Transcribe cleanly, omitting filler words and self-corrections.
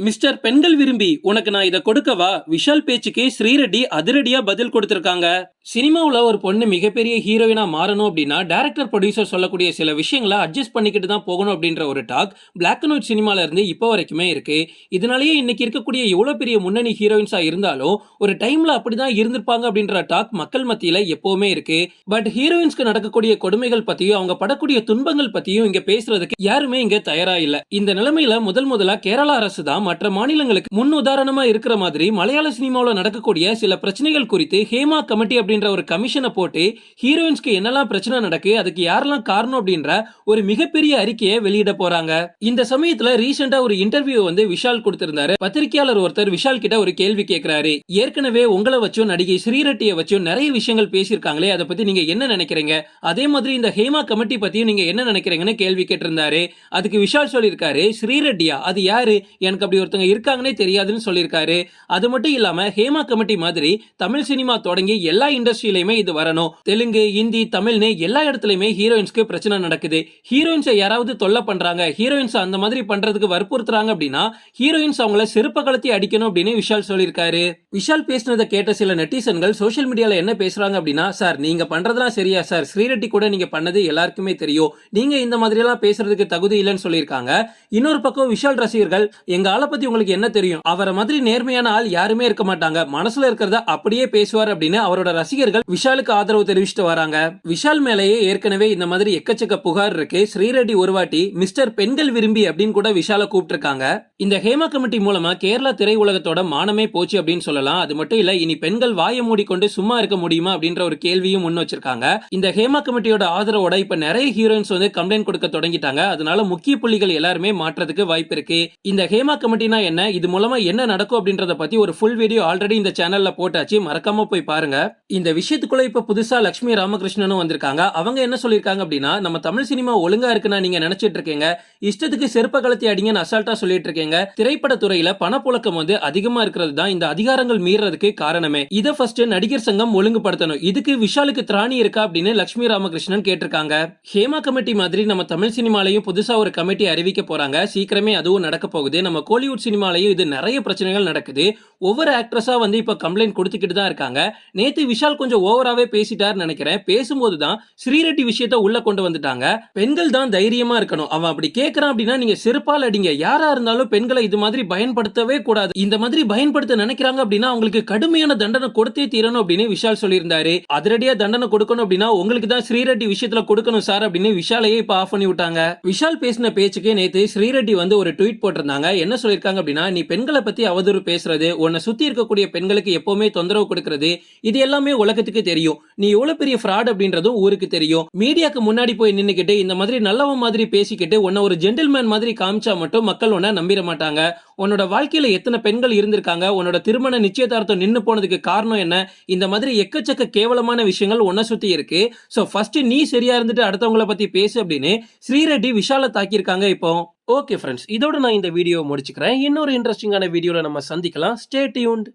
Mister பெண்கள் விரும்பி உனக்கு நான் இதை கொடுக்கவா? விஷால் பேச்சுக்கு ஸ்ரீரெட்டி அதிரடியா பதில் கொடுத்திருக்காங்க. சினிமாவுல ஒரு பொண்ணு மிகப்பெரிய ஹீரோயினா மாறணும் அப்படின்னா டைரக்டர் ப்ரொடியூசர் சொல்லக்கூடிய சில விஷயங்களை அட்ஜஸ்ட் பண்ணிக்கிட்டு தான் போகணும் அப்படின்ற ஒரு டாக் பிளாக் அண்ட் ஒயிட் சினிமால இருந்து இப்போ வரைக்குமே இருக்கு. இதனாலேயே இன்னைக்கு இருக்கக்கூடிய எவ்வளவு பெரிய முன்னணி ஹீரோயின்ஸா இருந்தாலும் ஒரு டைம்ல அப்படிதான் இருந்திருப்பாங்க அப்படின்ற டாக் மக்கள் மத்தியில எப்பவுமே இருக்கு. பட் ஹீரோயின்ஸ்க்கு நடக்கக்கூடிய கொடுமைகள் பத்தியும் அவங்க படக்கூடிய துன்பங்கள் பத்தியும் இங்க பேசுறதுக்கு யாருமே இங்க தயாரா இல்ல. இந்த நிலைமையில முதலா கேரளா அரசு தான் மற்ற மாநிலங்களுக்கு முன் உதாரணமா இருக்கிற மாதிரி மலையாள சினிமாவில் நடக்கக்கூடிய சில பிரச்சனைகள் குறித்து ஹேமா கமிட்டி அப்படின்ற ஒரு கமிஷனை போட்டு ஹீரோயின்ஸ்க்கு என்னெல்லாம் பிரச்சனை நடக்கு, அதுக்கு யாரெல்லாம் காரணம் அப்படின்ற ஒரு மிகப்பெரிய அறிக்கையை வெளியிட போறாங்க. இந்த சமயத்துல ரீசெண்டா ஒரு இன்டர்வியூ வந்து விஷால் கொடுத்திருந்தாரு. பத்திரிகையாளர் ஒருத்தர் விஷால் கிட்ட ஒரு கேள்வி கேட்கிறாரு. ஏற்கனவே உங்களை வச்சும் நடிகை ஸ்ரீரெட்டியை வச்சும் நிறைய விஷயங்கள் பேசியிருக்காங்களே, அதை பத்தி நீங்க என்ன நினைக்கிறீங்க? அதே மாதிரி இந்த ஹேமா கமிட்டி பத்தியும் நீங்க என்ன நினைக்கிறீங்கன்னு கேள்வி கேட்டிருந்தாரு. அதுக்கு விஷால் சொல்லியிருக்காரு, ஸ்ரீரெட்டியா அது யாரு, எனக்கு அப்படி ஒருத்தங்க இருக்காங்கன்னே தெரியாதுன்னு சொல்லியிருக்காரு. அது மட்டும் இல்லாம ஹேமா கமிட்டி மாதிரி தமிழ் சினிமா தொடங்கி எல்லா இண்டஸ்ட்ரியிலுமே இது வரணும். தெலுங்கு, ஹிந்தி, தமிழ்னு எல்லா இடத்துலயுமே ஹீரோயின்ஸ்க்கு பிரச்சனை நடக்குது. ஹீரோயின்ஸை யாராவது தொல்லை பண்றாங்க, ஹீரோயின்ஸ் அந்த மாதிரி பண்றதுக்கு வற்புறுத்துறாங்க அப்படின்னா ஹீரோயின்ஸ் அவங்கள செருப்ப கலத்தி அடிக்கணும் அப்படின்னு விஷால் சொல்லியிருக்காரு. விஷால் பேசினதை கேட்ட சில நெட்டிசன்கள் சோசியல் மீடியால என்ன பேசுறாங்க அப்படின்னா, சார் நீங்க பண்றதெல்லாம் சரியா சார், ஸ்ரீரெட்டி கூட நீங்க பண்ணது எல்லாருக்குமே தெரியும், நீங்க இந்த மாதிரி எல்லாம் பேசுறதுக்கு தகுதி இல்லைன்னு சொல்லியிருக்காங்க. இன்னொரு பக்கம் விஷால் ரசிகர்கள், எங்க ஆளை பத்தி உங்களுக்கு என்ன தெரியும், அவரை மாதிரி நேர்மையான ஆள் யாருமே இருக்க மாட்டாங்க, மனசுல இருக்கிறத அப்படியே பேசுவார் அப்படின்னு அவரோட ரசிகர்கள் விஷாலுக்கு ஆதரவு தெரிவிச்சுட்டு வராங்க. விஷால் மேலேயே ஏற்கனவே இந்த மாதிரி எக்கச்சக்க புகார் இருக்கு. ஸ்ரீரெட்டி ஒரு வாட்டி மிஸ்டர் பெண்கள் விரும்பி அப்படின்னு கூட விஷால கூப்பிட்டிருக்காங்க. இந்த ஹேமா கமிட்டி மூலமா கேரளா திரை உலகத்தோட மானமே போச்சு அப்படின்னு சொல்லலாம். அது மட்டும் இல்ல, இனி பெண்கள் வாயை மூடிக்கொண்டு சும்மா இருக்க முடியுமா அப்படின்ற ஒரு கேள்வியும் முன் வச்சிருக்காங்க. இந்த ஹேமா கமிட்டியோட ஆதரவோட இப்ப நிறைய ஹீரோயின்ஸ் வந்து கம்ப்ளைண்ட் கொடுக்க தொடங்கிட்டாங்க. அதனால முக்கிய புள்ளிகள் எல்லாருமே மாற்றத்துக்கு வாய்ப்பு இருக்கு. இந்த ஹேமா கமிட்டினா என்ன, இது மூலமா என்ன நடக்கும் அப்படின்றத பத்தி ஒரு ஃபுல் வீடியோ ஆல்ரெடி இந்த சேனல்ல போட்டாச்சு, மறக்காம போய் பாருங்க. இந்த விஷயத்துக்குள்ள இப்ப புதுசா லட்சுமி ராமகிருஷ்ணனும் வந்திருக்காங்க. அவங்க என்ன சொல்லிருக்காங்க அப்படின்னா, நம்ம தமிழ் சினிமா ஒழுங்கா இருக்குன்னா நீங்க நினைச்சிட்டு இருக்கீங்க, இஷ்டத்துக்கு செருப்ப கலத்தி அடிங்கன்னு அசால்ட்டா சொல்லிட்டு இருக்கீங்க. திரைப்பட துறையில பணப்புழக்கம் வந்து அதிகமா இருக்கிறது தான் இந்த அதிகாரங்கள் மீறதுக்கு காரணமே. இத ஃபர்ஸ்ட் நடிகர் சங்கம் ஒழுங்குபடுத்தணும். இதுக்கு விஷாலுக்கு திராணி இருக்கா அப்படின்னு லட்சுமி ராமகிருஷ்ணன் கேட்டிருக்காங்க. ஹேமா கமிட்டி மாதிரி நம்ம தமிழ் சினிமாலையும் புதுசா ஒரு கமிட்டி அறிவிக்க போறாங்க. சீக்கிரமே அதுவும் நடக்க போகுது. நம்ம கோலிவுட் சினிமாலையும் இது நிறைய பிரச்சனைகள் நடக்குது. ஒவ்வொரு ஆக்ட்ரஸா வந்து இப்ப கம்ப்ளைண்ட் கொடுத்துக்கிட்டு தான் இருக்காங்க. நேத்து விஷால் கொஞ்சம் ஓவராவே பேசிட்டார் நினைக்கிறேன். பேசும்போது தான் ஸ்ரீரெட்டி விஷயத்தை உள்ள கொண்டு வந்துட்டாங்க. பெண்கள் தான் தைரியமா இருக்கணும், அவன் அப்படி கேட்கறான் அப்படின்னா நீங்க செருப்பால் அடிங்க, யாரா இருந்தாலும் பெண்களை இது மாதிரி பயன்படுத்தவே கூடாது, இந்த மாதிரி பயன்படுத்த நினைக்கிறாங்க அப்படின்னா அவங்களுக்கு கடுமையான தண்டனை கொடுத்தே தீரணும் அப்படின்னு விஷால் சொல்லியிருந்தாரு. அதிரடியா தண்டனை கொடுக்கணும் அப்படின்னா உங்களுக்கு தான் ஸ்ரீரெட்டி விஷயத்துல கொடுக்கணும் சார் அப்படின்னு விஷாலையே இப்ப ஆஃப் பண்ணி விட்டாங்க. விஷால் பேசின பேச்சுக்கே நேத்து ஸ்ரீரெட்டி வந்து ஒரு ட்வீட் போட்டிருந்தாங்க. என்ன சொல்லிருக்காங்க அப்படின்னா, நீ பெண்களை பத்தி அவதூறு பேசுறது, உன்னை சுத்தி இருக்கக்கூடிய பெண்களுக்கு எப்பவுமே தொந்தரவு கொடுக்கிறது, இது எல்லாமே உலகத்துக்கு தெரியும், நீ எவ்வளவு பெரிய ஃப்ராட் அப்படின்றதும் ஊருக்கு தெரியும். மீடியாக்கு முன்னாடி போய் நின்னுக்கிட்டு இந்த மாதிரி நல்லவன் மாதிரி பேசிக்கிட்டு உன்னை ஒரு ஜென்டில்மேன் மாதிரி காமிச்சா மட்டும் மக்கள் உன்னை நம்பிட மாட்டாங்க. உன்னோட வாழ்க்கையில எத்தனை பெண்கள் இருந்திருக்காங்க, உன்னோட திருமண நிச்சயதார்த்தம் நின்னு போனதுக்கு காரணம் என்ன, இந்த மாதிரி எக்கச்சக்க கேவலமான விஷயங்கள் உன்னை சுத்தி இருக்கு. சோ ஃபர்ஸ்ட் நீ சரியா இருந்துட்டு அடுத்தவங்களை பத்தி பேசு அப்படின்னு ஸ்ரீரெட்டி விஷால தாக்கியிருக்காங்க. இப்போ ஓகே ஃப்ரெண்ட்ஸ், இதோட நான் இந்த வீடியோ முடிச்சுக்கிறேன். இன்னொரு இன்ட்ரெஸ்டிங்கான வீடியோல நம்ம சந்திக்கலாம். Stay tuned.